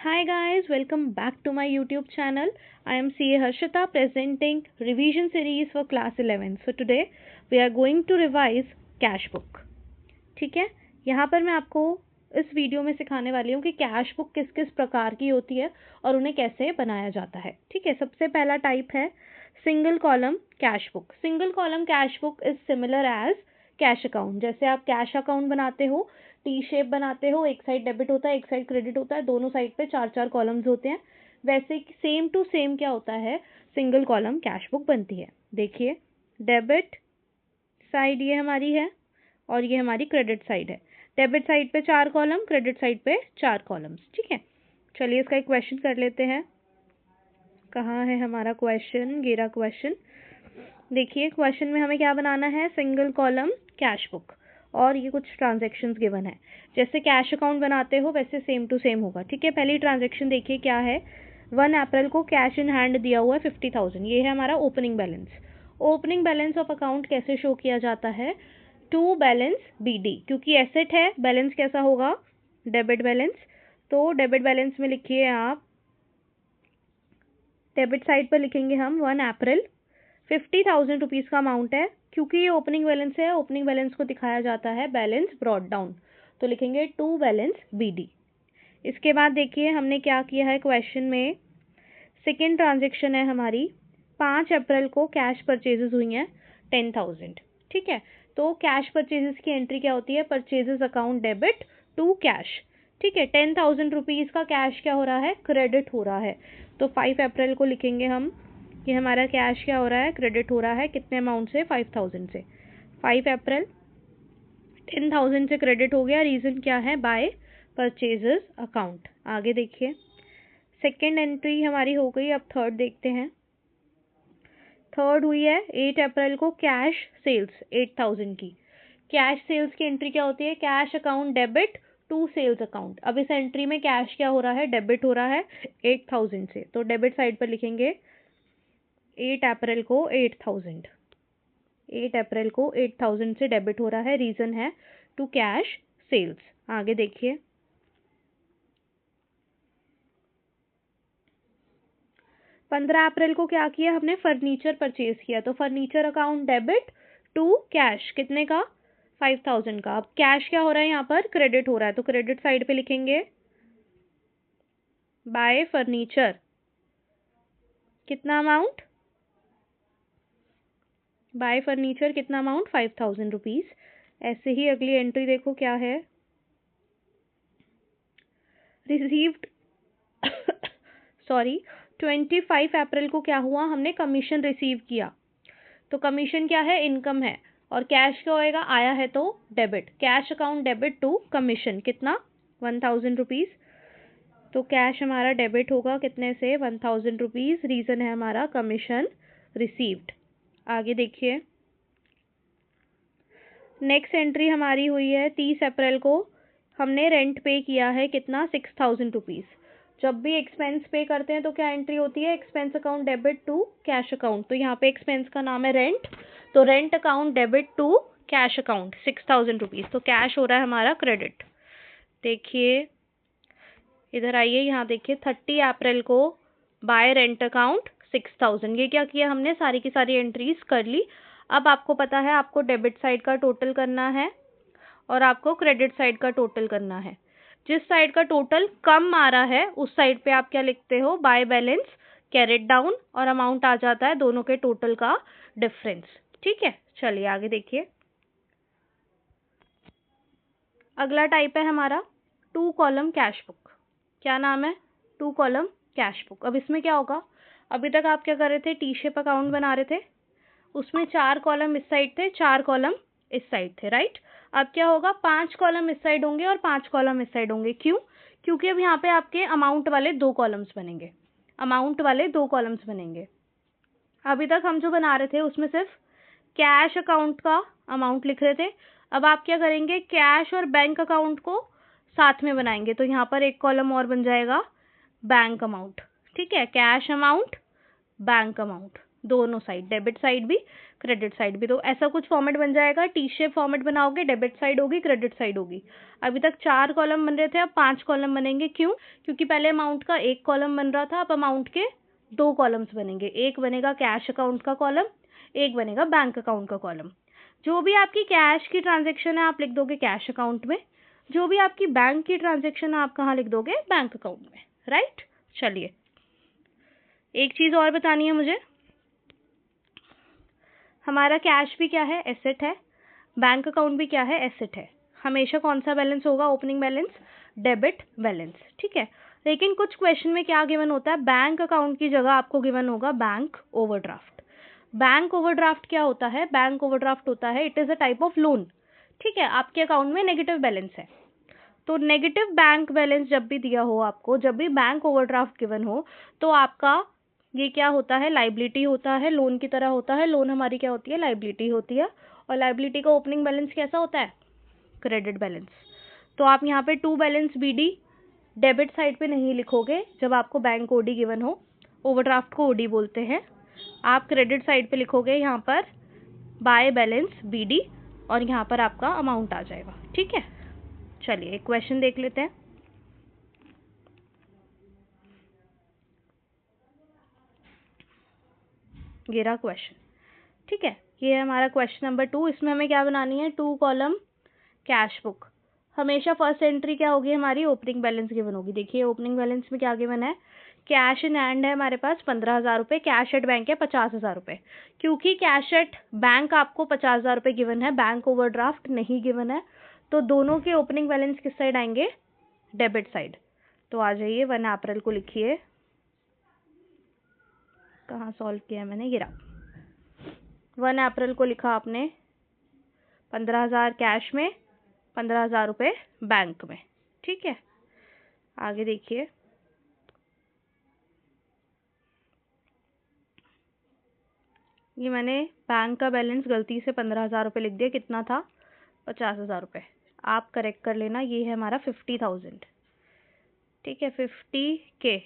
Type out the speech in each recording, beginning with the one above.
Hi guys, welcome back to my YouTube channel. I am CA Harshita presenting revision series for class 11. So today we are going to revise cash book. ठीक है, यहाँ पर मैं आपको इस video में सिखाने वाली हूँ कि कैश बुक किस किस प्रकार की होती है और उन्हें कैसे बनाया जाता है. ठीक है, सबसे पहला टाइप है single column cash book. Single column cash book is similar as cash account. जैसे आप कैश अकाउंट बनाते हो, टी शेप बनाते हो, एक साइड डेबिट होता है, एक साइड क्रेडिट होता है, दोनों साइड पे चार चार कॉलम्स होते हैं, वैसे सेम टू सेम क्या होता है, सिंगल कॉलम कैश बुक बनती है. देखिए, डेबिट साइड ये हमारी है और ये हमारी क्रेडिट साइड है. डेबिट साइड पे चार कॉलम, क्रेडिट साइड पे चार कॉलम्स. ठीक है, चलिए इसका एक क्वेश्चन कर लेते हैं. कहाँ है हमारा क्वेश्चन? गेरा क्वेश्चन. देखिए, क्वेश्चन में हमें क्या बनाना है, सिंगल कॉलम कैश बुक, और ये कुछ ट्रांजैक्शंस गिवन है. जैसे कैश अकाउंट बनाते हो वैसे सेम टू सेम होगा. ठीक है, पहली ट्रांजैक्शन देखिए क्या है. 1 अप्रैल को कैश इन हैंड दिया हुआ है 50,000. ये है हमारा opening balance. Opening balance of account कैसे शो किया जाता है, टू बैलेंस BD, क्योंकि एसेट है, बैलेंस कैसा होगा, डेबिट बैलेंस. तो डेबिट बैलेंस में लिखिए आप, डेबिट साइड पर लिखेंगे हम 1 अप्रैल, 50,000 रुपीज़ का अमाउंट है. क्योंकि ये ओपनिंग बैलेंस है, ओपनिंग बैलेंस को दिखाया जाता है बैलेंस ब्रॉट डाउन, तो लिखेंगे टू बैलेंस BD. इसके बाद देखिए हमने क्या किया है क्वेश्चन में. सेकेंड ट्रांजेक्शन है हमारी, 5 अप्रैल को कैश परचेजेस हुई हैं 10,000. ठीक है, तो कैश परचेजेस की एंट्री क्या होती है, purchases account debit to cash. ठीक है, 10,000 रुपीज़ का कैश क्या हो रहा है, क्रेडिट हो रहा है. तो 5 अप्रैल को लिखेंगे हम कि हमारा कैश क्या हो रहा है, क्रेडिट हो रहा है. कितने अमाउंट से, 5,000 से. 5 अप्रैल 10,000 से क्रेडिट हो गया. रीज़न क्या है, बाय परचेजेस अकाउंट. आगे देखिए, सेकेंड एंट्री हमारी हो गई. अब थर्ड देखते हैं. थर्ड हुई है 8 अप्रैल को कैश सेल्स 8,000 की. कैश सेल्स की एंट्री क्या होती है, cash account debit to sales account. अब इस एंट्री में कैश क्या हो रहा है, डेबिट हो रहा है 8,000 से, तो डेबिट साइड पर लिखेंगे 8 अप्रैल को 8,000. 8 अप्रैल को 8,000 से डेबिट हो रहा है. रीज़न है टू कैश सेल्स. आगे देखिए, 15 अप्रैल को क्या किया हमने, फर्नीचर परचेज किया. तो furniture account debit to cash, कितने का, 5,000 का. अब कैश क्या हो रहा है यहाँ पर, क्रेडिट हो रहा है, तो क्रेडिट साइड पे लिखेंगे बाय फर्नीचर, कितना अमाउंट, बाय फर्नीचर कितना अमाउंट, 5,000 रुपीज़. ऐसे ही अगली एंट्री देखो क्या है, रिसीव्ड सॉरी 25 अप्रैल को क्या हुआ, हमने कमीशन रिसीव किया. तो कमीशन क्या है, इनकम है, और कैश क्या होएगा, आया है तो debit. Cash account debit to commission, कितना, 1,000 रुपीज़. तो कैश हमारा डेबिट होगा कितने से, 1,000 रुपीज़. रीज़न है हमारा कमीशन रिसीव्ड. आगे देखिए, नेक्स्ट एंट्री हमारी हुई है 30 अप्रैल को, हमने रेंट पे किया है कितना, 6,000 रुपीज़. जब भी एक्सपेंस पे करते हैं तो क्या एंट्री होती है, expense account debit to cash account. तो यहाँ पे एक्सपेंस का नाम है रेंट, तो rent account debit to cash account 6,000 rupees. तो कैश हो रहा है हमारा क्रेडिट. देखिए इधर आइए, यहाँ देखिए 30 अप्रैल को बाय रेंट अकाउंट 6,000. ये क्या किया हमने, सारी की सारी एंट्रीज कर ली. अब आपको पता है आपको डेबिट साइड का टोटल करना है और आपको क्रेडिट साइड का टोटल करना है. जिस साइड का टोटल कम आ रहा है उस साइड पे आप क्या लिखते हो, बाय बैलेंस कैरिड डाउन, और अमाउंट आ जाता है दोनों के टोटल का डिफरेंस. ठीक है, चलिए आगे देखिए. अगला टाइप है हमारा टू कॉलम कैश बुक. क्या नाम है, टू कॉलम कैश बुक. अब इसमें क्या होगा, अभी तक आप क्या कर रहे थे, टी शेप अकाउंट बना रहे थे, उसमें 4 कॉलम इस साइड थे, 4 कॉलम इस साइड थे, राइट. अब क्या होगा, 5 कॉलम इस साइड होंगे और 5 कॉलम इस साइड होंगे. क्यों, क्योंकि अब यहाँ पे आपके अमाउंट वाले 2 कॉलम्स बनेंगे, अमाउंट वाले 2 कॉलम्स बनेंगे. अभी तक हम जो बना रहे थे उसमें सिर्फ कैश अकाउंट का अमाउंट लिख रहे थे. अब आप क्या करेंगे, कैश और बैंक अकाउंट को साथ में बनाएंगे. तो यहाँ पर एक कॉलम और बन जाएगा बैंक अमाउंट. ठीक है, कैश अमाउंट बैंक अमाउंट, दोनों साइड, डेबिट साइड भी क्रेडिट साइड भी। तो ऐसा कुछ फॉर्मेट बन जाएगा, टी शेप फॉर्मेट बनाओगे, डेबिट साइड होगी, क्रेडिट साइड होगी। अभी तक 4 कॉलम बन रहे थे, अब 5 कॉलम बनेंगे। क्यों? क्योंकि पहले अमाउंट का 1 कॉलम बन रहा था, अब अमाउंट के 2 कॉलम्स बनेंगे। एक बनेगा कैश अकाउंट का कॉलम, एक बनेगा बैंक अकाउंट का कॉलम। जो भी आपकी कैश की ट्रांजेक्शन है आप लिख दोगे कैश अकाउंट में, जो भी आपकी बैंक की ट्रांजेक्शन है आप कहाँ लिख दोगे? बैंक अकाउंट में, राइट। चलिए, एक चीज और बतानी है मुझे, हमारा कैश भी क्या है? एसेट है। बैंक अकाउंट भी क्या है? एसेट है। हमेशा कौन सा बैलेंस होगा? ओपनिंग बैलेंस, डेबिट बैलेंस, ठीक है। लेकिन कुछ क्वेश्चन में क्या गिवन होता है? बैंक अकाउंट की जगह आपको गिवन होगा बैंक ओवरड्राफ्ट। बैंक ओवरड्राफ्ट क्या होता है? बैंक ओवरड्राफ्ट होता है, it is a type of loan, ठीक है। आपके अकाउंट में नेगेटिव बैलेंस है, तो नेगेटिव बैंक बैलेंस जब भी दिया हो आपको, जब भी बैंक ओवरड्राफ्ट गिवन हो, तो आपका ये क्या होता है? लाइबिलिटी होता है, लोन की तरह होता है। लोन हमारी क्या होती है? लाइबिलिटी होती है। और लाइबिलिटी का ओपनिंग बैलेंस कैसा होता है? Credit balance. तो आप यहाँ पे to balance BD debit side पे नहीं लिखोगे जब आपको बैंक ओडी गिवन हो, ओवरड्राफ्ट को ओडी बोलते हैं। आप क्रेडिट साइड पे लिखोगे यहाँ पर बाय बैलेंस बीडी, और यहाँ पर आपका अमाउंट आ जाएगा, ठीक है। चलिए एक क्वेश्चन देख लेते हैं। ये रहा क्वेश्चन, ठीक है। ये है हमारा क्वेश्चन नंबर 2। इसमें हमें क्या बनानी है? 2 कॉलम कैश बुक। हमेशा फर्स्ट एंट्री क्या होगी हमारी? ओपनिंग बैलेंस गिवन होगी। देखिए ओपनिंग बैलेंस में क्या गिवन है? कैश इन हैंड है हमारे पास 15,000 रुपये, कैश एट बैंक है 50,000 रुपये। क्योंकि कैश एट बैंक आपको 50,000 रुपये गिवन है, बैंक ओवरड्राफ्ट नहीं गिवन है, तो दोनों के ओपनिंग बैलेंस किस साइड आएंगे? Debit side. तो आ जाइए 1 अप्रैल को लिखिए, कहाँ सॉल्व किया मैंने? ये रहा। 1 अप्रैल को लिखा आपने 15,000 कैश में, 15,000 रुपये बैंक में, ठीक है। आगे देखिए, ये मैंने बैंक का बैलेंस गलती से 15,000 रुपये लिख दिया, कितना था? 50,000 रुपये। आप करेक्ट कर लेना, ये है हमारा 50,000, ठीक है। 50K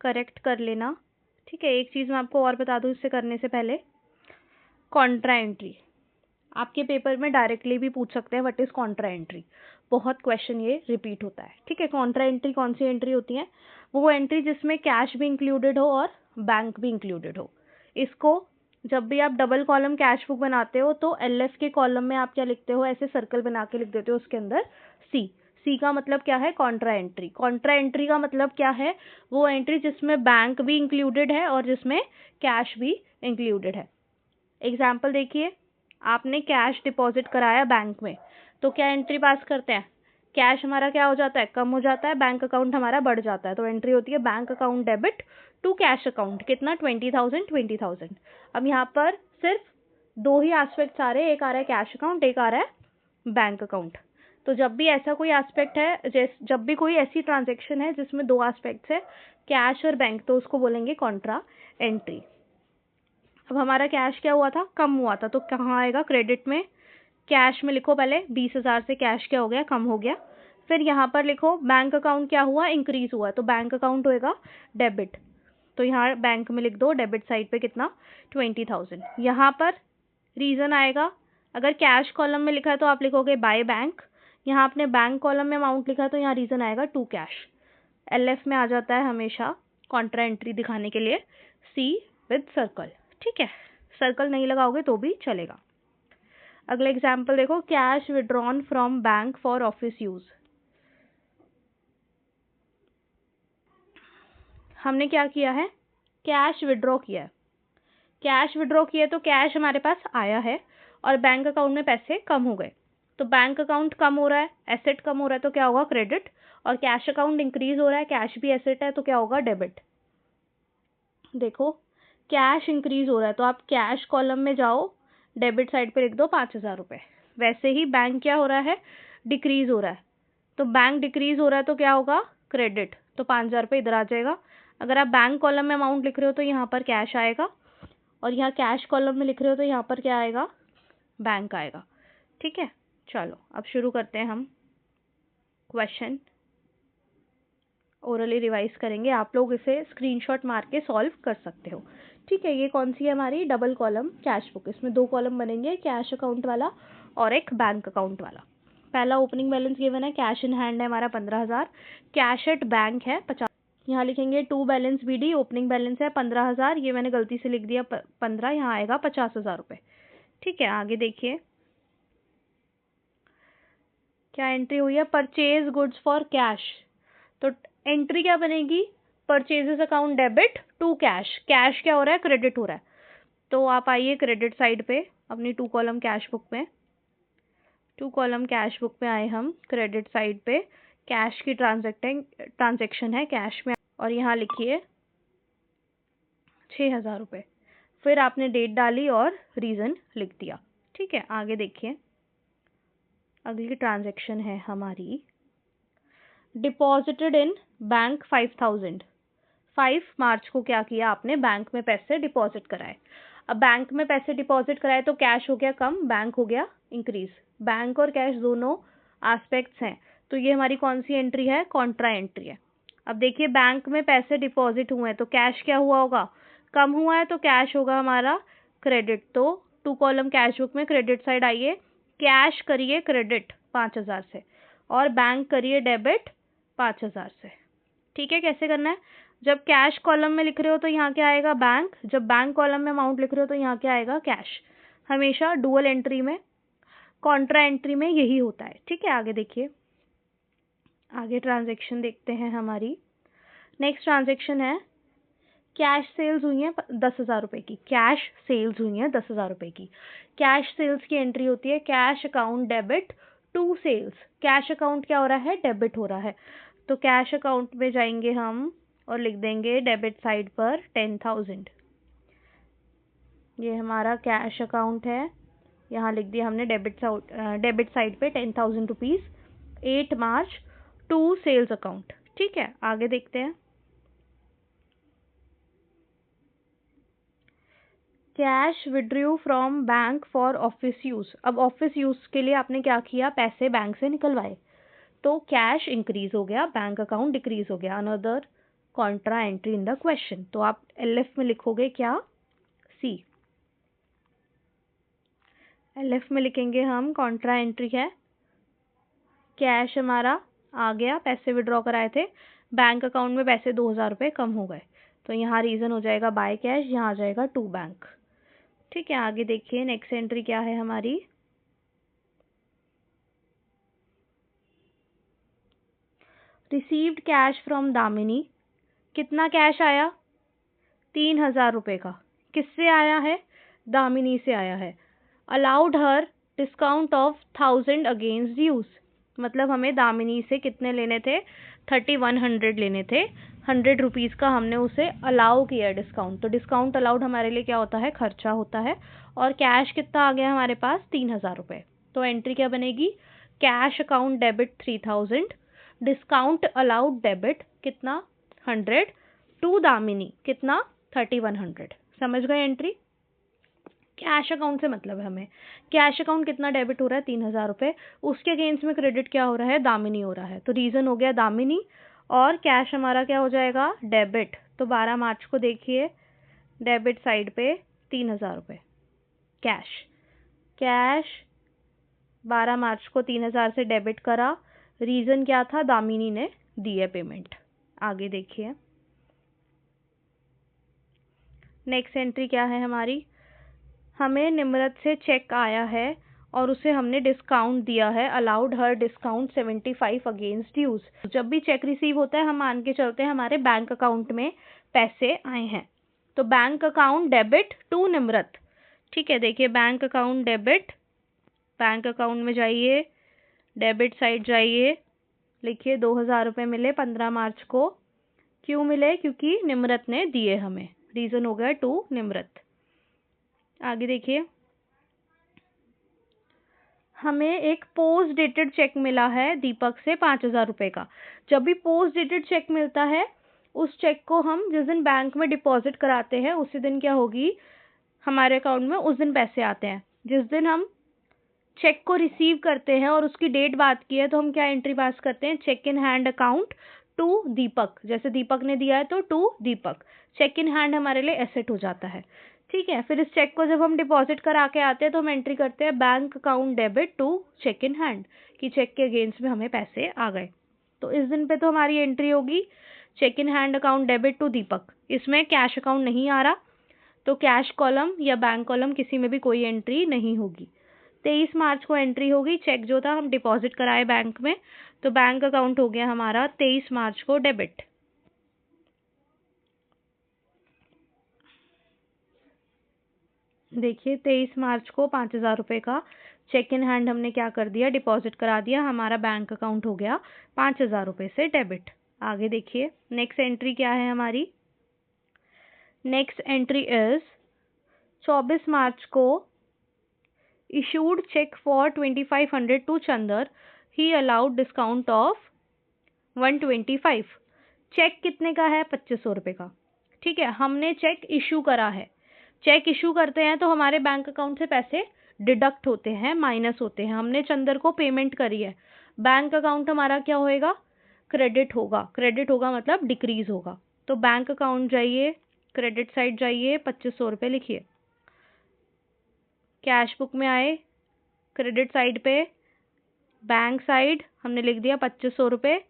करेक्ट कर लेना, ठीक है। एक चीज़ मैं आपको और बता दूँ इससे करने से पहले, कॉन्ट्रा एंट्री आपके पेपर में डायरेक्टली भी पूछ सकते हैं, व्हाट इज कॉन्ट्रा एंट्री। बहुत क्वेश्चन ये रिपीट होता है, ठीक है। कॉन्ट्रा एंट्री कौन सी एंट्री होती है? वो एंट्री जिसमें कैश भी इंक्लूडेड हो और बैंक भी इंक्लूडेड हो। इसको जब भी आप डबल कॉलम कैश बुक बनाते हो तो एलएफ के कॉलम में आप क्या लिखते हो? ऐसे सर्कल बना के लिख देते हो उसके अंदर सी। सी का मतलब क्या है? Contra entry. कॉन्ट्रा एंट्री का मतलब क्या है? वो एंट्री जिसमें बैंक भी इंक्लूडेड है और जिसमें कैश भी इंक्लूडेड है। एग्जाम्पल देखिए, आपने कैश डिपॉजिट कराया बैंक में, तो क्या एंट्री पास करते हैं? कैश हमारा क्या हो जाता है? कम हो जाता है, बैंक अकाउंट हमारा बढ़ जाता है, तो एंट्री होती है bank account debit to cash account. कितना? 20,000 20,000। अब यहाँ पर सिर्फ 2 ही एस्पेक्ट्स आ रहे हैं, एक आ रहा है कैश अकाउंट, एक आ रहा है बैंक अकाउंट। तो जब भी ऐसा कोई एस्पेक्ट है, जब भी कोई ऐसी ट्रांजेक्शन है जिसमें 2 एस्पेक्ट्स है, कैश और बैंक, तो उसको बोलेंगे कॉन्ट्रा एंट्री। अब हमारा कैश क्या हुआ था? कम हुआ था, तो कहाँ आएगा? क्रेडिट में। कैश में लिखो पहले 20,000 से कैश क्या हो गया? कम हो गया। फिर यहाँ पर लिखो बैंक अकाउंट क्या हुआ? इंक्रीज हुआ, तो बैंक अकाउंट होएगा डेबिट, तो यहाँ बैंक में लिख दो डेबिट साइड पे कितना? 20,000। यहाँ पर रीज़न आएगा, अगर कैश कॉलम में लिखा है तो आप लिखोगे बाय बैंक, यहाँ आपने बैंक कॉलम में अमाउंट लिखा है तो यहाँ रीज़न आएगा टू कैश। एलएफ में आ जाता है हमेशा कॉन्ट्रा एंट्री दिखाने के लिए सी विद सर्कल, ठीक है। सर्कल नहीं लगाओगे तो भी चलेगा। अगला एग्जाम्पल देखो, cash withdrawn from bank for office use. हमने क्या किया है? कैश विड्रॉ किया है। कैश विड्रॉ किया तो कैश हमारे पास आया है और बैंक अकाउंट में पैसे कम हो गए, तो बैंक अकाउंट कम हो रहा है, एसेट कम हो रहा है, तो क्या होगा? क्रेडिट। और कैश अकाउंट इंक्रीज हो रहा है, कैश भी एसेट है, तो क्या होगा? डेबिट। देखो कैश इंक्रीज हो रहा है तो आप कैश कॉलम में जाओ, डेबिट साइड पे लिख दो 5,000 रुपये। वैसे ही बैंक क्या हो रहा है? डिक्रीज हो रहा है, तो बैंक डिक्रीज हो रहा है तो क्या होगा? क्रेडिट, तो 5,000 रुपये इधर आ जाएगा। अगर आप बैंक कॉलम में अमाउंट लिख रहे हो तो यहाँ पर कैश आएगा, और यहाँ कैश कॉलम में लिख रहे हो तो यहाँ पर क्या आएगा? बैंक आएगा, ठीक है। चलो अब शुरू करते हैं हम क्वेश्चन, ओरली रिवाइज करेंगे। आप लोग इसे स्क्रीनशॉट मार के सॉल्व कर सकते हो, ठीक है, ये कौन सी है हमारी डबल कॉलम कैश बुक। इसमें 2 कॉलम बनेंगे, कैश अकाउंट वाला और एक बैंक अकाउंट वाला। पहला ओपनिंग बैलेंस गिवन है, कैश इन हैंड है हमारा 15,000, कैश एट बैंक है 50। यहाँ लिखेंगे to balance BD, opening balance है 15,000, ये मैंने गलती से लिख दिया 15, यहाँ आएगा 50,000 रुपये। ठीक है, आगे देखिए क्या एंट्री हुई है, परचेज गुड्स फॉर कैश। तो एंट्री क्या बनेगी, purchases account debit to cash. Cash क्या हो रहा है, क्रेडिट हो रहा है। तो आप आइए क्रेडिट साइड पे अपनी 2 कॉलम कैश बुक में, 2 कॉलम कैश बुक में आए हम क्रेडिट साइड पे, कैश की ट्रांजेक्शन है कैश में, और यहाँ लिखिए 6,000 रुपये। फिर आपने डेट डाली और रीज़न लिख दिया। ठीक है, आगे देखिए अगली ट्रांजेक्शन है हमारी, डिपॉजिटेड इन बैंक 5,000। 5 मार्च को क्या किया आपने, बैंक में पैसे डिपॉजिट कराए। अब बैंक में पैसे डिपॉजिट कराए तो कैश हो गया कम, बैंक हो गया इंक्रीज। बैंक और कैश दोनों एस्पेक्ट्स हैं, तो ये हमारी कौन सी एंट्री है, कॉन्ट्रा एंट्री है। अब देखिए बैंक में पैसे डिपॉजिट हुए हैं तो कैश क्या हुआ होगा, कम हुआ है, तो कैश होगा हमारा क्रेडिट। तो 2 कॉलम कैश बुक में क्रेडिट साइड आइए, कैश करिए क्रेडिट 5,000 से और बैंक करिए डेबिट 5,000 से। ठीक है, कैसे करना है, जब कैश कॉलम में लिख रहे हो तो यहाँ क्या आएगा, बैंक। जब बैंक कॉलम में अमाउंट लिख रहे हो तो यहाँ क्या आएगा, कैश। हमेशा डुअल एंट्री में, कॉन्ट्रा एंट्री में यही होता है। ठीक है, आगे देखिए, आगे ट्रांजेक्शन देखते हैं हमारी। नेक्स्ट ट्रांजेक्शन है, कैश सेल्स हुई है 10,000 रुपये की। कैश सेल्स हुई है 10,000 रुपये की। कैश सेल्स की एंट्री होती है cash account debit to sales. Cash account क्या हो रहा है, डेबिट हो रहा है, तो कैश अकाउंट में जाएंगे हम और लिख देंगे डेबिट साइड पर 10,000। ये हमारा कैश अकाउंट है, यहाँ लिख दिया हमने डेबिट साइड पे 10,000 rupees 8 March to sales account. ठीक है, आगे देखते हैं, cash withdrew from bank for office use. अब ऑफिस यूज के लिए आपने क्या किया, पैसे बैंक से निकलवाए, तो कैश इंक्रीज हो गया, बैंक अकाउंट डिक्रीज हो गया। Another Contra entry in the question. तो आप LF में लिखोगे क्या, C। LF में लिखेंगे हम कॉन्ट्रा एंट्री है, कैश हमारा आ गया, पैसे विड्रॉ कराए थे, बैंक अकाउंट में पैसे 2,000 रुपये कम हो गए, तो यहाँ रीज़न हो जाएगा बाय कैश, यहाँ आ जाएगा टू बैंक। ठीक है, आगे देखिए नेक्स्ट एंट्री क्या है हमारी, रिसीव्ड कैश फ्रॉम दामिनी। कितना कैश आया, 3,000 रुपये का। किससे आया है, दामिनी से आया है। Allowed her discount of 1,000 against dues. मतलब हमें दामिनी से कितने लेने थे, 3,100 लेने थे, 100 रुपीज़ का हमने उसे अलाउ किया डिस्काउंट। तो डिस्काउंट अलाउड हमारे लिए क्या होता है, खर्चा होता है। और कैश कितना आ गया हमारे पास, 3,000 रुपये। तो एंट्री क्या बनेगी, cash account debit 3,000, discount allowed debit कितना 100 टू दामिनी कितना 3,100। समझ गए एंट्री। कैश अकाउंट से मतलब है हमें, कैश अकाउंट कितना डेबिट हो रहा है, 3,000 रुपये, उसके अगेंस्ट में क्रेडिट क्या हो रहा है, दामिनी हो रहा है। तो रीज़न हो गया दामिनी, और कैश हमारा क्या हो जाएगा, डेबिट। तो 12 मार्च को देखिए डेबिट साइड पे 3,000 रुपये कैश। कैश 12 मार्च को 3,000 से डेबिट करा, रीज़न क्या था, दामिनी ने दी है पेमेंट। आगे देखिए नेक्स्ट एंट्री क्या है हमारी, हमें निम्रत से चेक आया है और उसे हमने डिस्काउंट दिया है, allowed her discount 75 against dues. जब भी चेक रिसीव होता है हम मान के चलते हैं हमारे बैंक अकाउंट में पैसे आए हैं, तो bank account debit to Nimrat. ठीक है, देखिए bank account debit, bank account में जाइए, डेबिट साइड जाइए, लिखिए 2,000 रुपये मिले 15 मार्च को। क्यों मिले, क्योंकि निम्रत ने दिए हमें, रीज़न हो गया टू निम्रत। आगे देखिए हमें एक पोस्ट डेटेड चेक मिला है दीपक से 5,000 रुपये का। जब भी पोस्ट डेटेड चेक मिलता है उस चेक को हम जिस दिन बैंक में डिपॉजिट कराते हैं उसी दिन क्या होगी, हमारे अकाउंट में उस दिन पैसे आते हैं। जिस दिन हम चेक को रिसीव करते हैं और उसकी डेट बात की है तो हम क्या एंट्री पास करते हैं, cheque in hand account to Deepak, जैसे दीपक ने दिया है तो to Deepak, cheque in hand हमारे लिए एसेट हो जाता है। ठीक है, फिर इस चेक को जब हम डिपॉजिट करा के आते हैं तो हम एंट्री करते हैं bank account debit to cheque in hand, कि चेक के अगेंस्ट में हमें पैसे आ गए। तो इस दिन पे तो हमारी एंट्री होगी cheque in hand account debit to Deepak. इसमें कैश अकाउंट नहीं आ रहा, तो कैश कॉलम या बैंक कॉलम किसी में भी कोई एंट्री नहीं होगी। 23 मार्च को एंट्री होगी, चेक जो था हम डिपॉजिट कराए बैंक में, तो बैंक अकाउंट हो गया हमारा 23 मार्च को डेबिट। देखिए 23 मार्च को 5,000 रुपये का चेक इन हैंड हमने क्या कर दिया, डिपॉजिट करा दिया, हमारा बैंक अकाउंट हो गया 5,000 रुपये से डेबिट। आगे देखिए नेक्स्ट एंट्री क्या है हमारी। नेक्स्ट एंट्री इज 24 मार्च को issued cheque for 2500 to Chander, he allowed discount of 125। Cheque कितने का है, 2500 रुपये का। ठीक है, हमने चेक इशू करा है। चेक इशू करते हैं तो हमारे बैंक अकाउंट से पैसे डिडक्ट होते हैं, माइनस होते हैं। हमने चंदर को पेमेंट करी है, बैंक अकाउंट हमारा क्या होएगा, क्रेडिट होगा। क्रेडिट होगा मतलब डिक्रीज होगा। तो बैंक अकाउंट जाइए, क्रेडिट साइड जाइए, 2500 रुपये लिखिए। कैश बुक में आए, क्रेडिट साइड पे बैंक साइड हमने लिख दिया 2500 रुपये,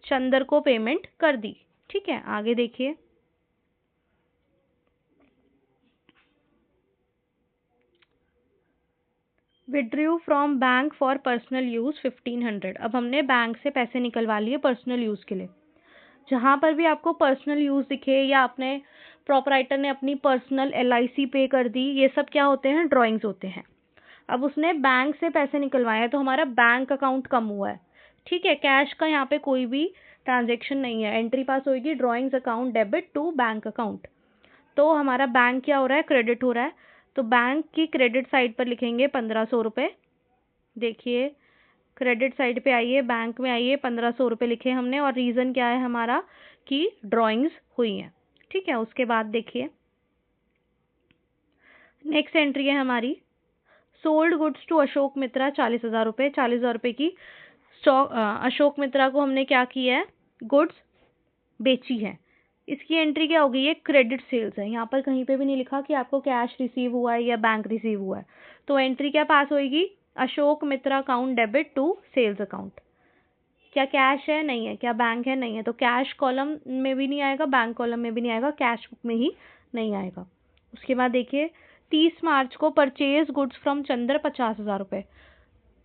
चंदर को पेमेंट कर दी। ठीक है, आगे देखिए withdrew from bank for personal use 1500। अब हमने बैंक से पैसे निकलवा लिए पर्सनल यूज़ के लिए। जहाँ पर भी आपको पर्सनल यूज़ दिखे या अपने प्रॉपराइटर ने अपनी पर्सनल LIC पे कर दी, ये सब क्या होते हैं, ड्राइंग्स होते हैं। अब उसने बैंक से पैसे निकलवाए तो हमारा बैंक अकाउंट कम हुआ है। ठीक है, कैश का यहाँ पे कोई भी ट्रांजेक्शन नहीं है, एंट्री पास होगी drawings account debit to bank account. तो हमारा बैंक क्या हो रहा है, क्रेडिट हो रहा है। तो बैंक की क्रेडिट साइड पर लिखेंगे 1500 रुपये। देखिए क्रेडिट साइड पे आइए, बैंक में आइए, 1500 रुपये लिखे हमने, और रीज़न क्या है हमारा कि ड्राइंग्स हुई हैं। ठीक है, उसके बाद देखिए नेक्स्ट एंट्री है हमारी सोल्ड गुड्स टू अशोक मित्रा 40,000 रुपये। 40,000 रुपये की स्टॉक अशोक मित्रा को हमने क्या किया है, गुड्स बेची है। इसकी एंट्री क्या होगी, ये क्रेडिट सेल्स है। यहाँ पर कहीं पे भी नहीं लिखा कि आपको कैश रिसीव हुआ है या बैंक रिसीव हुआ है। तो एंट्री क्या पास होएगी, Ashok Mitra account debit to sales account. क्या कैश है, नहीं है। क्या बैंक है, नहीं है। तो कैश कॉलम में भी नहीं आएगा, बैंक कॉलम में भी नहीं आएगा, कैश बुक में ही नहीं आएगा। उसके बाद देखिए 30 मार्च को परचेज गुड्स फ्रॉम चंदर 50,000 रुपये,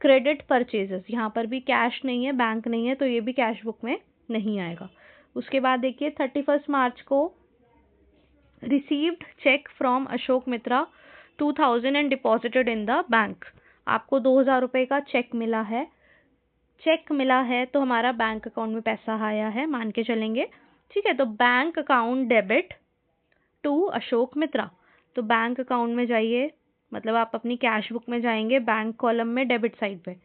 क्रेडिट परचेजेस। यहाँ पर भी कैश नहीं है, बैंक नहीं है, तो ये भी कैश बुक में नहीं आएगा। उसके बाद देखिए 31 मार्च को received cheque from Ashok Mitra 2000 and deposited in the bank. आपको 2000 रुपये का चेक मिला है। चेक मिला है तो हमारा बैंक अकाउंट में पैसा आया है, मान के चलेंगे। ठीक है, तो bank account debit to Ashok Mitra. तो बैंक अकाउंट में जाइए, मतलब आप अपनी कैश बुक में जाएंगे, बैंक कॉलम में डेबिट साइड पे,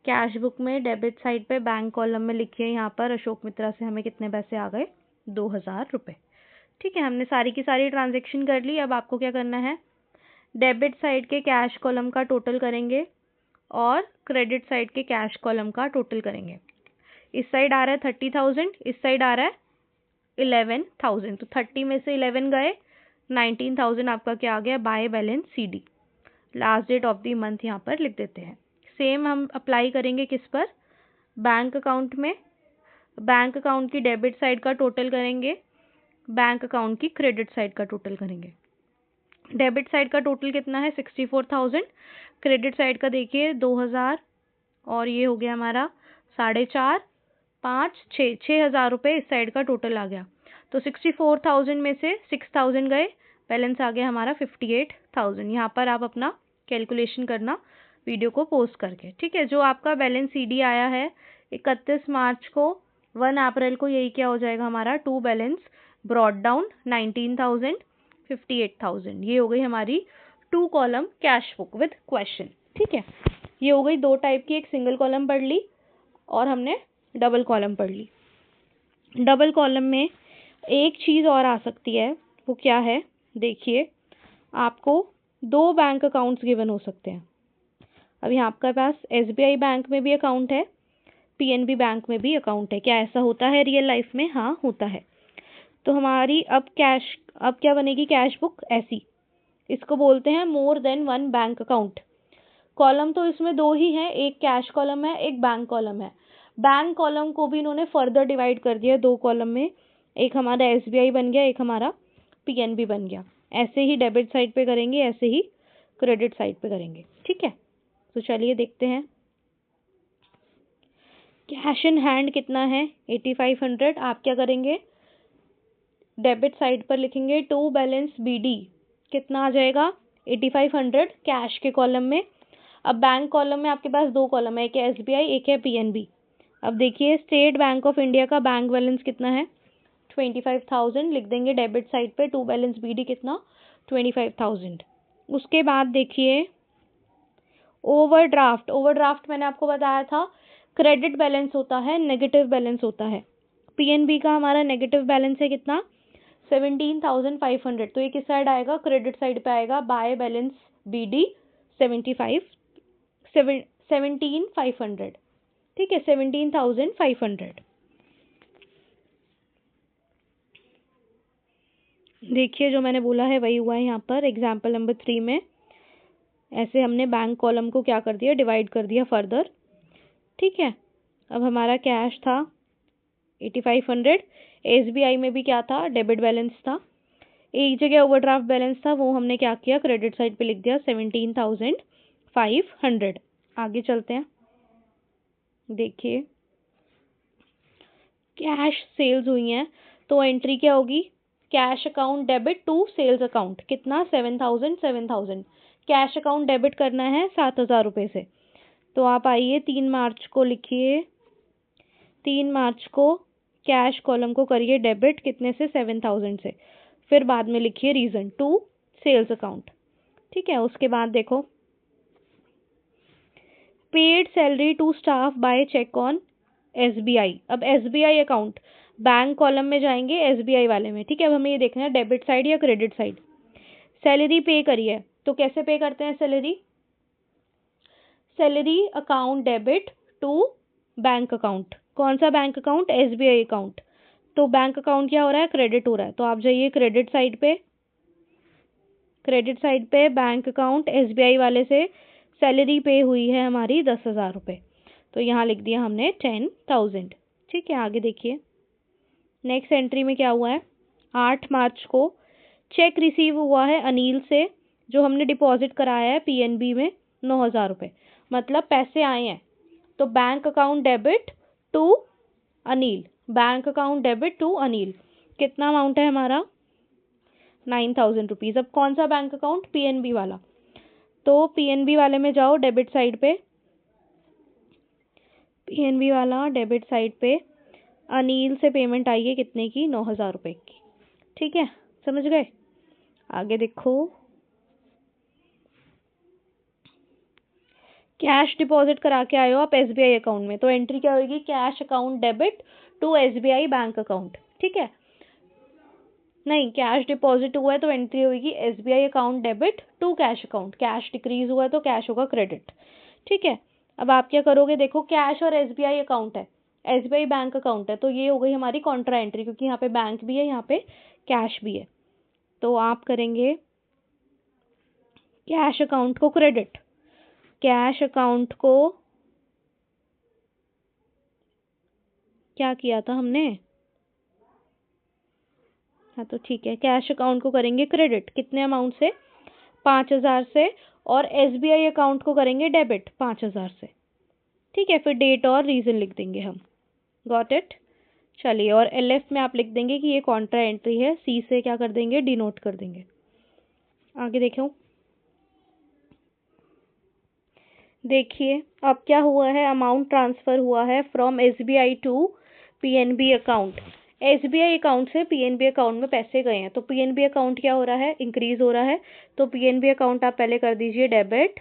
कैश बुक में डेबिट साइड पे बैंक कॉलम में लिखिए यहाँ पर अशोक मित्रा से हमें कितने पैसे आ गए, 2000 रुपये। ठीक है, हमने सारी की सारी ट्रांजेक्शन कर ली। अब आपको क्या करना है, डेबिट साइड के कैश कॉलम का टोटल करेंगे और क्रेडिट साइड के कैश कॉलम का टोटल करेंगे। इस साइड आ रहा है 30,000, इस साइड आ रहा है 11,000। तो 30 में से 11 गए, 19,000 आपका क्या आ गया, by balance CD। Last date of the month यहाँ पर लिख देते हैं। सेम हम अप्लाई करेंगे किस पर, बैंक अकाउंट में। बैंक अकाउंट की डेबिट साइड का टोटल करेंगे, बैंक अकाउंट की क्रेडिट साइड का टोटल करेंगे। डेबिट साइड का टोटल कितना है, 64,000। क्रेडिट साइड का देखिए 2,000, और ये हो गया हमारा 4.5, 5, 6,000 रुपये इस साइड का टोटल आ गया। तो 64,000 में से 6,000 गए, बैलेंस आ गया हमारा 58,000। यहाँ पर आप अपना कैलकुलेशन करना वीडियो को पोस्ट करके। ठीक है, जो आपका बैलेंस CD आया है 31 मार्च को, 1 अप्रैल को यही क्या हो जाएगा हमारा, टू बैलेंस ब्रॉट डाउन 19,000, 58,000। ये हो गई हमारी 2 column cash book with question. ठीक है, ये हो गई 2 टाइप की, एक सिंगल कॉलम पढ़ ली और हमने डबल कॉलम पढ़ ली। डबल कॉलम में एक चीज़ और आ सकती है, वो क्या है, देखिए आपको 2 बैंक अकाउंट्स गिवन हो सकते हैं। अब यहाँ आपके पास SBI बैंक में भी अकाउंट है, पीएनबी बैंक में भी अकाउंट है। क्या ऐसा होता है रियल लाइफ में? हाँ, होता है। तो हमारी अब क्या बनेगी कैश बुक? ऐसी, इसको बोलते हैं more than one bank account. Column तो इसमें दो ही हैं, एक कैश कॉलम है, एक बैंक कॉलम है। बैंक कॉलम को भी इन्होंने फर्दर डिवाइड कर दिया दो कॉलम में, एक हमारा एसबीआई बन गया, एक हमारा पीएनबी बन गया। ऐसे ही डेबिट साइड पे करेंगे, ऐसे ही क्रेडिट साइड पे करेंगे। ठीक है, तो चलिए देखते हैं। कैश इन हैंड कितना है? 8500। आप क्या करेंगे? डेबिट साइड पर लिखेंगे टू बैलेंस बीडी, कितना आ जाएगा? 8500 कैश के कॉलम में। अब बैंक कॉलम में आपके पास दो कॉलम है, एक है एसबीआई, एक है पीएनबी। अब देखिए स्टेट बैंक ऑफ इंडिया का बैंक बैलेंस कितना है? 25,000 लिख देंगे डेबिट साइड पे। टू बैलेंस बीडी कितना? 25,000। उसके बाद देखिए ओवरड्राफ्ट। ओवरड्राफ्ट मैंने आपको बताया था क्रेडिट बैलेंस होता है, नेगेटिव बैलेंस होता है। पीएनबी का हमारा नेगेटिव बैलेंस है कितना? 17,500। तो ये किस साइड आएगा? क्रेडिट साइड पे आएगा। By balance BD 17,500। ठीक है, 17,500। देखिए जो मैंने बोला है वही हुआ है यहाँ पर एग्जाम्पल नंबर 3 में। ऐसे हमने बैंक कॉलम को क्या कर दिया? डिवाइड कर दिया फर्दर। ठीक है, अब हमारा कैश था 8500, एसबीआई में भी क्या था? डेबिट बैलेंस था। एक जगह ओवरड्राफ्ट बैलेंस था, वो हमने क्या किया? क्रेडिट साइड पे लिख दिया 17,500। आगे चलते हैं। देखिए कैश सेल्स हुई हैं, तो एंट्री क्या होगी? Cash account debit to sales account, कितना? 7,000। कैश अकाउंट डेबिट करना है 7,000 रुपये से। तो आप आइए 3 मार्च को लिखिए, 3 मार्च को कैश कॉलम को करिए डेबिट, कितने से? 7,000 से। फिर बाद में लिखिए रीजन टू सेल्स अकाउंट। ठीक है, उसके बाद देखो paid salary to staff by cheque on SBI. अब एसबीआई अकाउंट बैंक कॉलम में जाएंगे, एसबीआई वाले में। ठीक है, अब हमें ये देखना है डेबिट साइड या क्रेडिट साइड। सैलरी पे करी है, तो कैसे पे करते हैं salary? Salary account debit to bank account. कौन सा बैंक अकाउंट? SBI account. तो बैंक अकाउंट क्या हो रहा है? क्रेडिट हो रहा है। तो आप जाइए क्रेडिट साइड पे। क्रेडिट साइड पे बैंक अकाउंट एसबीआई वाले से सैलरी पे हुई है हमारी 10,000 रुपये, तो यहाँ लिख दिया हमने 10,000। ठीक है, आगे देखिए नेक्स्ट एंट्री में क्या हुआ है? 8 मार्च को चेक रिसीव हुआ है अनिल से, जो हमने डिपॉजिट कराया है पीएनबी में 9,000 रुपये, मतलब पैसे आए हैं। तो bank account debit to Anil, bank account debit to Anil, कितना अमाउंट है हमारा? 9,000 रुपीज़। अब कौन सा बैंक अकाउंट? पीएनबी वाला। तो पीएनबी वाले में जाओ डेबिट साइड पे, पीएनबी वाला डेबिट साइड पे अनिल से पेमेंट आई है कितने की? 9,000 रुपये की। ठीक है, समझ गए? आगे देखो कैश डिपॉजिट करा के आए हो आप एसबीआई अकाउंट में, तो एंट्री क्या होगी? Cash account debit to SBI bank account. ठीक है, नहीं कैश डिपॉजिट हुआ है तो एंट्री होगी SBI account debit to cash account. Cash decrease हुआ है तो कैश होगा क्रेडिट। ठीक है, अब आप क्या करोगे? देखो कैश और एसबीआई अकाउंट है, एसबीआई बैंक अकाउंट है, तो ये हो गई हमारी कॉन्ट्रा एंट्री, क्योंकि यहाँ पे बैंक भी है, यहाँ पे कैश भी है। तो आप करेंगे कैश अकाउंट को क्रेडिट, कैश अकाउंट को क्या किया था हमने? हाँ तो ठीक है, कैश अकाउंट को करेंगे क्रेडिट, कितने अमाउंट से? 5,000 से। और एसबीआई अकाउंट को करेंगे डेबिट 5,000 से। ठीक है, फिर डेट और रीजन लिख देंगे हम। Got it? चलिए, और एलएफ में आप लिख देंगे कि ये कॉन्ट्रा एंट्री है, सी से क्या कर देंगे? डिनोट कर देंगे। आगे देखो, देखिए अब क्या हुआ है? अमाउंट ट्रांसफर हुआ है from SBI to PNB account. SBI account से पीएनबी अकाउंट में पैसे गए हैं, तो पीएनबी अकाउंट क्या हो रहा है? इंक्रीज हो रहा है। तो पीएनबी अकाउंट आप पहले कर दीजिए डेबिट।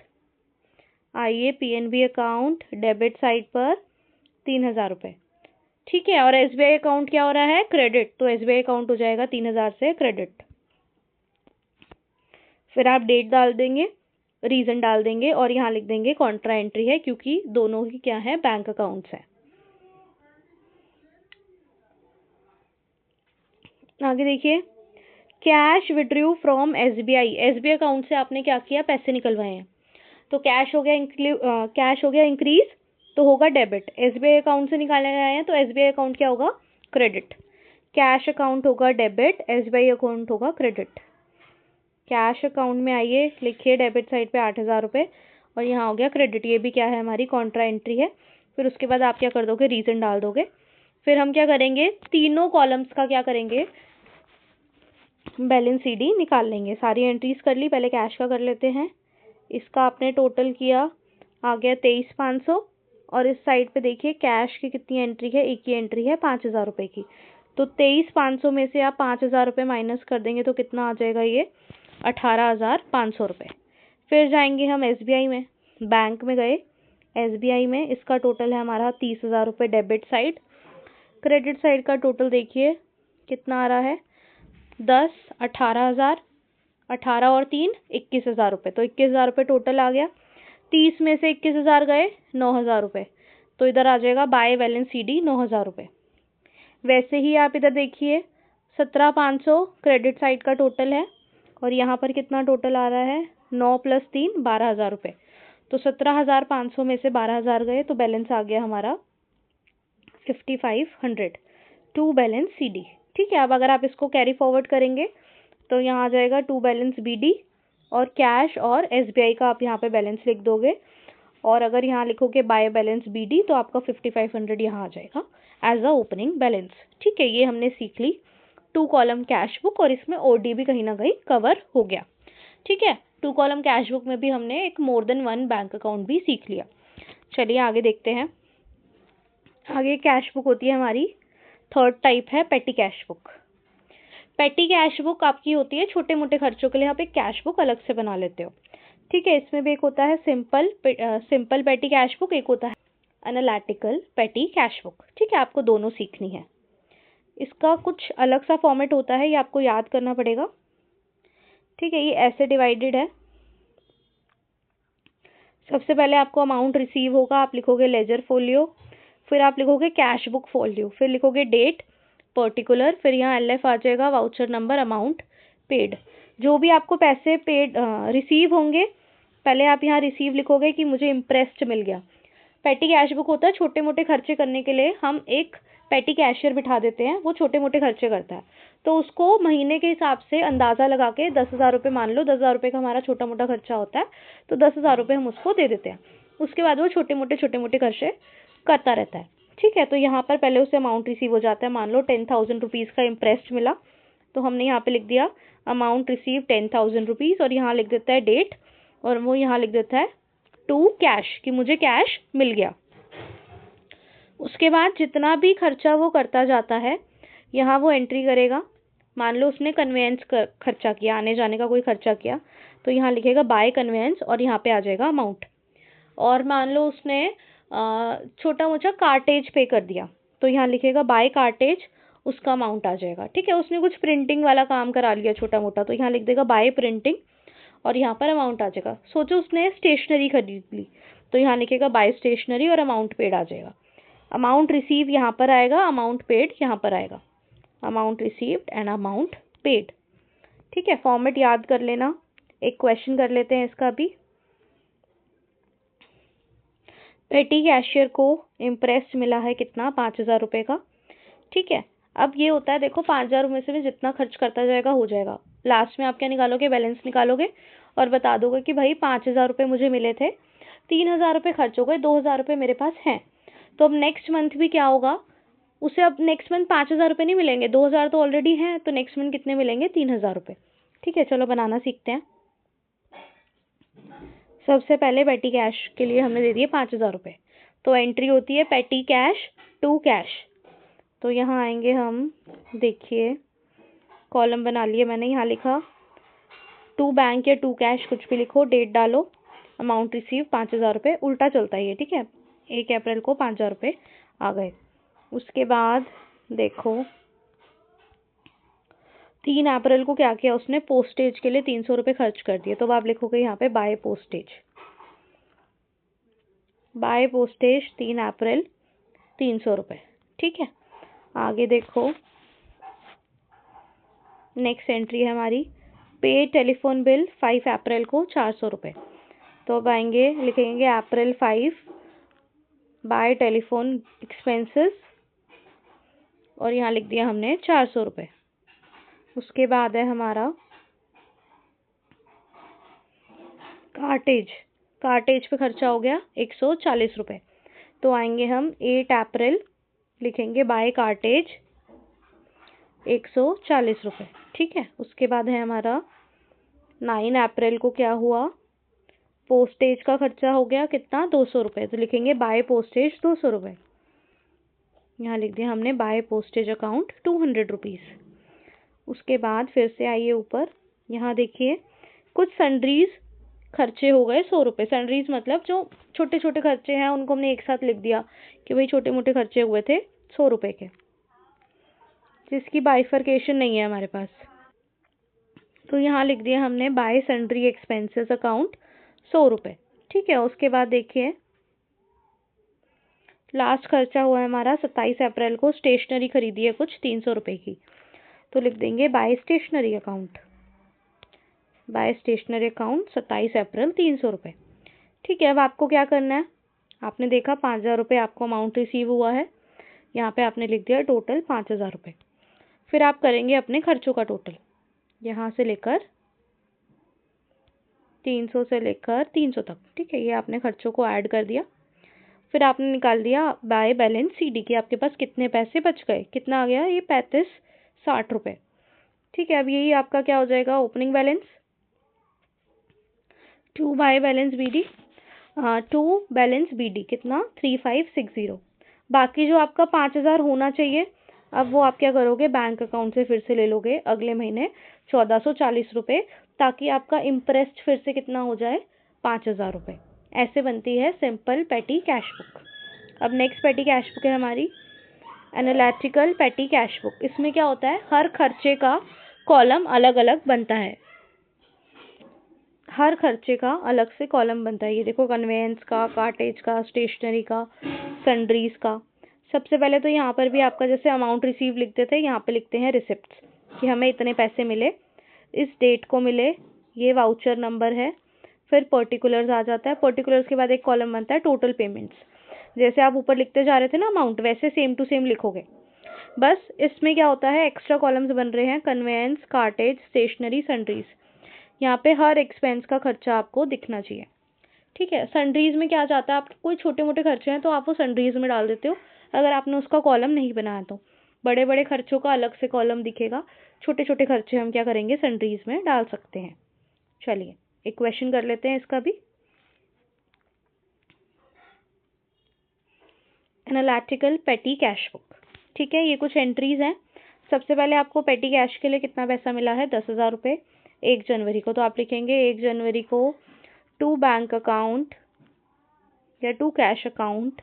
आइए पीएनबी अकाउंट डेबिट साइड पर 3,000 रुपये। ठीक है, और एसबीआई अकाउंट क्या हो रहा है? क्रेडिट, तो एसबीआई अकाउंट हो जाएगा 3,000 से क्रेडिट। फिर आप डेट डाल देंगे, रीजन डाल देंगे और यहाँ लिख देंगे कॉन्ट्रा एंट्री है, क्योंकि दोनों ही क्या है? बैंक अकाउंट्स है। आगे देखिए, cash withdrew from SBI. SBI account से आपने क्या किया, पैसे निकलवाए हैं, तो कैश हो गया कैश हो गया इंक्रीज, तो होगा डेबिट। एसबीआई अकाउंट से निकाले गए हैं तो एसबीआई अकाउंट क्या होगा, क्रेडिट। कैश अकाउंट होगा डेबिट, एसबीआई अकाउंट होगा क्रेडिट। कैश अकाउंट में आइए, लिखिए डेबिट साइड पे 8,000 रुपये, और यहाँ हो गया क्रेडिट। ये भी क्या है, हमारी कॉन्ट्रा एंट्री है। फिर उसके बाद आप क्या कर दोगे, रीजन डाल दोगे। फिर हम क्या करेंगे, तीनों कॉलम्स का क्या करेंगे, बैलेंस सीडी निकाल लेंगे। सारी एंट्रीज कर ली, पहले कैश का कर लेते हैं। इसका आपने टोटल किया, आ गया 23,500। और इस साइड पे देखिए कैश की कितनी एंट्री है, एक ही एंट्री है 5,000 रुपये की। तो 23,500 में से आप 5,000 रुपये माइनस कर देंगे तो कितना आ जाएगा, ये 18,500 रुपये। फिर जाएंगे हम एसबीआई में, बैंक में गए, एसबीआई में इसका टोटल है हमारा 30,000 रुपये डेबिट साइड। क्रेडिट साइड का टोटल देखिए कितना आ रहा है, 10, 18,000, 18 और 3 21,000 रुपये, तो 21,000 रुपये टोटल आ गया। 30 में से 21,000 गए, 9,000 रुपये, तो इधर आ जाएगा बाय बैलेंस सीडी 9,000 रुपये। वैसे ही आप इधर देखिए 17,500 क्रेडिट साइड का टोटल है, और यहाँ पर कितना टोटल आ रहा है, 9 + 3 12,000 रुपये। तो 17,500 में से 12,000 गए तो बैलेंस आ गया हमारा 5,500 टू बैलेंस सीडी। ठीक है, अब अगर आप इसको कैरी फॉरवर्ड करेंगे तो यहाँ आ जाएगा टू बैलेंस बीडी, और कैश और एसबीआई का आप यहाँ पे बैलेंस लिख दोगे, और अगर यहाँ लिखोगे बाय बैलेंस बीडी तो आपका 5,500 यहाँ आ जाएगा एज अ ओपनिंग बैलेंस। ठीक है, ये हमने सीख ली 2 कॉलम कैश बुक, और इसमें ओडी भी कहीं ना कहीं कवर हो गया। ठीक है, 2 कॉलम कैश बुक में भी हमने एक मोर देन 1 बैंक अकाउंट भी सीख लिया। चलिए आगे देखते हैं। आगे कैश बुक होती है हमारी, थर्ड टाइप है पेटी कैश बुक। पेटी कैश बुक आपकी होती है छोटे मोटे खर्चों के लिए, आप एक कैश बुक अलग से बना लेते हो। ठीक है, इसमें भी एक होता है सिंपल पेटी कैश बुक, एक होता है एनालिटिकल पेटी कैश बुक। ठीक है, आपको दोनों सीखनी है। इसका कुछ अलग सा फॉर्मेट होता है, ये आपको याद करना पड़ेगा। ठीक है, ये ऐसे डिवाइडेड है। सबसे पहले आपको अमाउंट रिसीव होगा, आप लिखोगे लेजर फोलियो, फिर आप लिखोगे कैश बुक फोलियो, फिर लिखोगे डेट पर्टिकुलर, फिर यहाँ एलएफ आ जाएगा, वाउचर नंबर, अमाउंट पेड। जो भी आपको पैसे पेड रिसीव होंगे, पहले आप यहाँ रिसीव लिखोगे कि मुझे इम्प्रेस्ड मिल गया। पेटी कैश बुक होता है छोटे मोटे खर्चे करने के लिए, हम एक पेटी कैशियर बिठा देते हैं, वो छोटे मोटे खर्चे करता है, तो उसको महीने के हिसाब से अंदाज़ा लगा के 10,000 रुपये मान लो, 10,000 रुपये का हमारा छोटा मोटा खर्चा होता है, तो 10,000 रुपये हम उसको दे देते हैं। उसके बाद वो छोटे मोटे खर्चे करता रहता है। ठीक है, तो यहाँ पर पहले उसे अमाउंट रिसीव हो जाता है। मान लो 10,000 रुपीज़ का इम्प्रेस्ड मिला, तो हमने यहाँ पे लिख दिया अमाउंट रिसीव 10,000 रुपीज़, और यहाँ लिख देता है डेट, और वो यहाँ लिख देता है टू कैश कि मुझे कैश मिल गया। उसके बाद जितना भी खर्चा वो करता जाता है, यहाँ वो एंट्री करेगा। मान लो उसने कन्वेंस खर्चा किया, आने जाने का कोई खर्चा किया, तो यहाँ लिखेगा बाय कन्वेंस, और यहाँ पे आ जाएगा अमाउंट। और मान लो उसने छोटा मोटा कार्टेज पे कर दिया, तो यहाँ लिखेगा बाय कार्टेज, उसका अमाउंट आ जाएगा। ठीक है, उसने कुछ प्रिंटिंग वाला काम करा लिया छोटा मोटा, तो यहाँ लिख देगा बाय प्रिंटिंग, और यहाँ पर अमाउंट आ जाएगा। सोचो उसने स्टेशनरी खरीद ली, तो यहाँ लिखेगा बाय स्टेशनरी, और अमाउंट पेड आ जाएगा। अमाउंट रिसीव यहाँ पर आएगा, अमाउंट पेड यहाँ पर आएगा, amount received and amount paid. ठीक है, फॉर्मेट याद कर लेना। एक क्वेश्चन कर लेते हैं इसका भी। पेटी कैशियर को इम्प्रेस्ड मिला है कितना, 5,000 रुपये का। ठीक है, अब ये होता है, देखो 5,000 में से भी जितना खर्च करता जाएगा हो जाएगा। लास्ट में आप क्या निकालोगे, बैलेंस निकालोगे, और बता दोगे कि भाई 5,000 रुपये मुझे मिले थे, 3,000 रुपये खर्च हो गए, 2,000 रुपये मेरे पास हैं। तो अब नेक्स्ट मंथ भी क्या होगा, उसे अब नेक्स्ट मंथ 5,000 रुपये नहीं मिलेंगे, 2,000 तो ऑलरेडी हैं, तो नेक्स्ट मंथ कितने मिलेंगे, 3,000 रुपये। ठीक है, चलो बनाना सीखते हैं। सबसे पहले पेटी कैश के लिए हमने दे दिए 5,000 रुपये, तो एंट्री होती है पेटी कैश टू कैश। तो यहाँ आएंगे हम, देखिए कॉलम बना लिए मैंने, यहाँ लिखा टू बैंक या टू कैश, कुछ भी लिखो, डेट डालो, अमाउंट रिसीव 5,000 रुपये, उल्टा चलता है ये। ठीक है, 1 अप्रैल को 5,000 रुपये आ गए। उसके बाद देखो 3 अप्रैल को क्या किया उसने, पोस्टेज के लिए 300 रुपये खर्च कर दिए, तो अब आप लिखोगे यहाँ पे बाय पोस्टेज, बाय पोस्टेज 3 अप्रैल 300 रुपये। ठीक है, आगे देखो नेक्स्ट एंट्री है हमारी पे टेलीफोन बिल 5 अप्रैल को 400 रुपये। तो अब आएंगे, लिखेंगे अप्रैल 5 बाय टेलीफोन एक्सपेंसेस और यहाँ लिख दिया हमने 400 रुपये। उसके बाद है हमारा कार्टेज। कार्टेज पे खर्चा हो गया 140 रुपये। तो आएंगे हम 8 अप्रैल, लिखेंगे बाय कार्टेज 140 रुपये। ठीक है। उसके बाद है हमारा 9 अप्रैल को क्या हुआ, पोस्टेज का खर्चा हो गया कितना, 200 रुपये। तो लिखेंगे बाय पोस्टेज 200 रुपये। यहाँ लिख दिया हमने बाय पोस्टेज अकाउंट 200 रुपीज़। उसके बाद फिर से आइए ऊपर, यहाँ देखिए कुछ सन्ड्रीज खर्चे हो गए 100 रुपये। सन्ड्रीज मतलब जो छोटे छोटे खर्चे हैं उनको हमने एक साथ लिख दिया कि भाई छोटे मोटे खर्चे हुए थे 100 रुपये के, जिसकी बाइफरकेशन नहीं है हमारे पास। तो यहाँ लिख दिया हमने बाय सन्ड्री एक्सपेंसेस अकाउंट 100 रुपये। ठीक है। उसके बाद देखिए लास्ट खर्चा हुआ है हमारा 27 अप्रैल को, स्टेशनरी खरीदी है कुछ 300 रुपये की। तो लिख देंगे by stationery account, by stationery account 27 अप्रैल 300 रुपये। ठीक है। अब आपको क्या करना है, आपने देखा 5000 रुपये आपको अमाउंट रिसीव हुआ है, यहाँ पे आपने लिख दिया टोटल 5000 रुपये। फिर आप करेंगे अपने खर्चों का टोटल, यहाँ से लेकर 300 से लेकर 300 तक। ठीक है। ये आपने खर्चों को ऐड कर दिया। फिर आपने निकाल दिया बाय बैलेंस सीडी की आपके पास कितने पैसे बच गए, कितना आ गया ये 3560 रुपये। ठीक है। अब यही आपका क्या हो जाएगा, opening balance to by balance BD, to balance BD कितना 3560। बाकी जो आपका 5000 होना चाहिए, अब वो आप क्या करोगे, बैंक अकाउंट से फिर से ले लोगे अगले महीने 1440 रुपये, ताकि आपका इंटरेस्ट फिर से कितना हो जाए 5000 रुपये। ऐसे बनती है सिंपल पेटी कैश बुक। अब नेक्स्ट पेटी कैश बुक है हमारी एनालिटिकल पेटी कैश बुक। इसमें क्या होता है, हर खर्चे का कॉलम अलग अलग बनता है, हर खर्चे का अलग से कॉलम बनता है। ये देखो कन्वेंस का, कार्टेज का, स्टेशनरी का, सन्ड्रीज का। सबसे पहले तो यहाँ पर भी आपका जैसे अमाउंट रिसीव लिखते थे, यहाँ पे लिखते हैं रिसिप्ट्स कि हमें इतने पैसे मिले, इस डेट को मिले, ये वाउचर नंबर है। फिर पर्टिकुलर्स आ जाता है, पर्टिकुलर्स के बाद एक कॉलम बनता है टोटल पेमेंट्स। जैसे आप ऊपर लिखते जा रहे थे ना अमाउंट, वैसे सेम टू सेम लिखोगे। बस इसमें क्या होता है, एक्स्ट्रा कॉलम्स बन रहे हैं कन्वेंस, कार्टेज, स्टेशनरी, सन्ड्रीज। यहाँ पे हर एक्सपेंस का खर्चा आपको दिखना चाहिए। ठीक है। सन्ड्रीज में क्या जाता है, आपके कोई छोटे मोटे खर्चे हैं तो आप वो सन्ड्रीज में डाल देते हो, अगर आपने उसका कॉलम नहीं बनाया तो। बड़े बड़े खर्चों का अलग से कॉलम दिखेगा, छोटे छोटे खर्चे हम क्या करेंगे, सन्ड्रीज में डाल सकते हैं। चलिए एक क्वेश्चन कर लेते हैं इसका भी। एनालिटिकल पेटी कैश बुक। ठीक है। ये कुछ एंट्रीज हैं। सबसे पहले आपको पेटी कैश के लिए कितना पैसा मिला है, 10,000 रुपये 1 जनवरी को। तो आप लिखेंगे 1 जनवरी को टू बैंक अकाउंट या टू कैश अकाउंट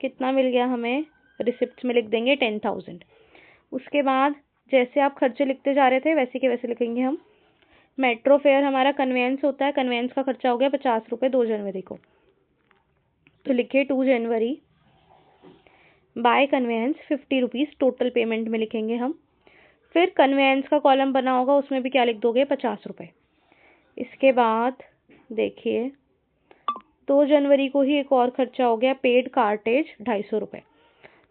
कितना मिल गया हमें, रिसिप्ट में लिख देंगे 10,000। उसके बाद जैसे आप खर्चे लिखते जा रहे थे वैसे के वैसे लिखेंगे हम। मेट्रो फेयर हमारा कन्वेंस होता है, कन्वेंस का खर्चा हो गया 50 रुपये 2 जनवरी को। तो लिखिए 2 जनवरी by conveyance 50 rupees total payment में लिखेंगे हम। फिर कन्वेंस का कॉलम बना होगा, उसमें भी क्या लिख दोगे, 50 रुपये। इसके बाद देखिए 2 जनवरी को ही एक और खर्चा हो गया, पेड कार्टेज 250 रुपये।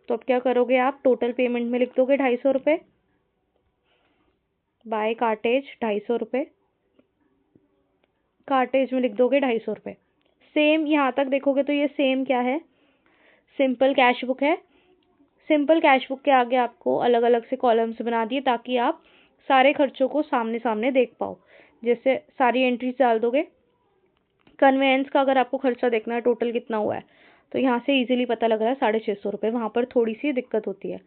तो अब क्या करोगे आप, टोटल पेमेंट में लिख दोगे 250 रुपये, बाय कार्टेज 250 रुपये, कार्टेज में लिख दोगे 250 रुपये। सेम यहाँ तक देखोगे तो ये सेम क्या है, सिंपल कैश बुक है। सिंपल कैश बुक के आगे आपको अलग अलग से कॉलम्स बना दिए ताकि आप सारे खर्चों को सामने सामने देख पाओ। जैसे सारी एंट्रीज डाल दोगे। कन्वेंस का अगर आपको खर्चा देखना है टोटल कितना हुआ है, तो यहाँ से इजीली पता लग रहा है 650 रुपये, वहाँ पर थोड़ी सी दिक्कत होती है।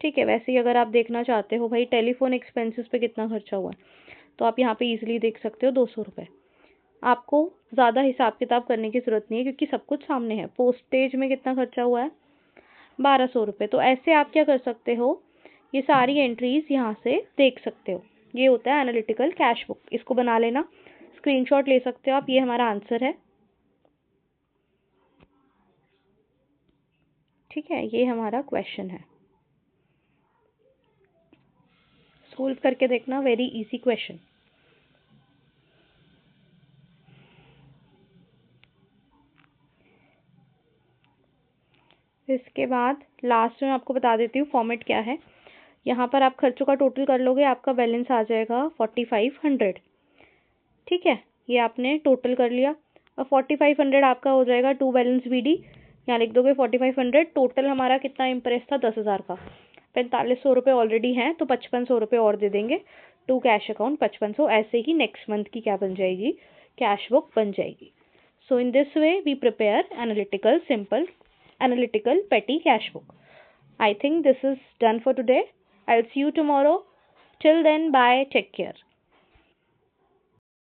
ठीक है। वैसे ही अगर आप देखना चाहते हो भाई टेलीफोन एक्सपेंसेस पे कितना खर्चा हुआ है, तो आप यहाँ पे इजीली देख सकते हो 200 रुपये। आपको ज़्यादा हिसाब किताब करने की ज़रूरत नहीं है क्योंकि सब कुछ सामने है। पोस्टेज में कितना खर्चा हुआ है, 1200 रुपये। तो ऐसे आप क्या कर सकते हो, ये सारी एंट्रीज यहाँ से देख सकते हो। ये होता है एनालिटिकल कैश बुक। इसको बना लेना, स्क्रीनशॉट ले सकते हो आप। ये हमारा आंसर है। ठीक है। ये हमारा क्वेश्चन है। सोल्व करके देखना, वेरी इजी क्वेश्चन। इसके बाद लास्ट में आपको बता देती हूँ फॉर्मेट क्या है। यहाँ पर आप खर्चों का टोटल कर लोगे, आपका बैलेंस आ जाएगा 4500। ठीक है, ये आपने टोटल कर लिया। अब 4500 आपका हो जाएगा टू बैलेंस बीडी, यहाँ लिख दोगे 4500। टोटल हमारा कितना इम्प्रेस था, 10,000 का। 4500 रुपये ऑलरेडी हैं तो 5500 रुपये और दे देंगे टू कैश अकाउंट 5500। ऐसे ही नेक्स्ट मंथ की क्या बन जाएगी, कैश बुक बन जाएगी। So in this way we prepare analytical petty cash book. I think this is done for today. I'll see you tomorrow. Till then, bye. Take care.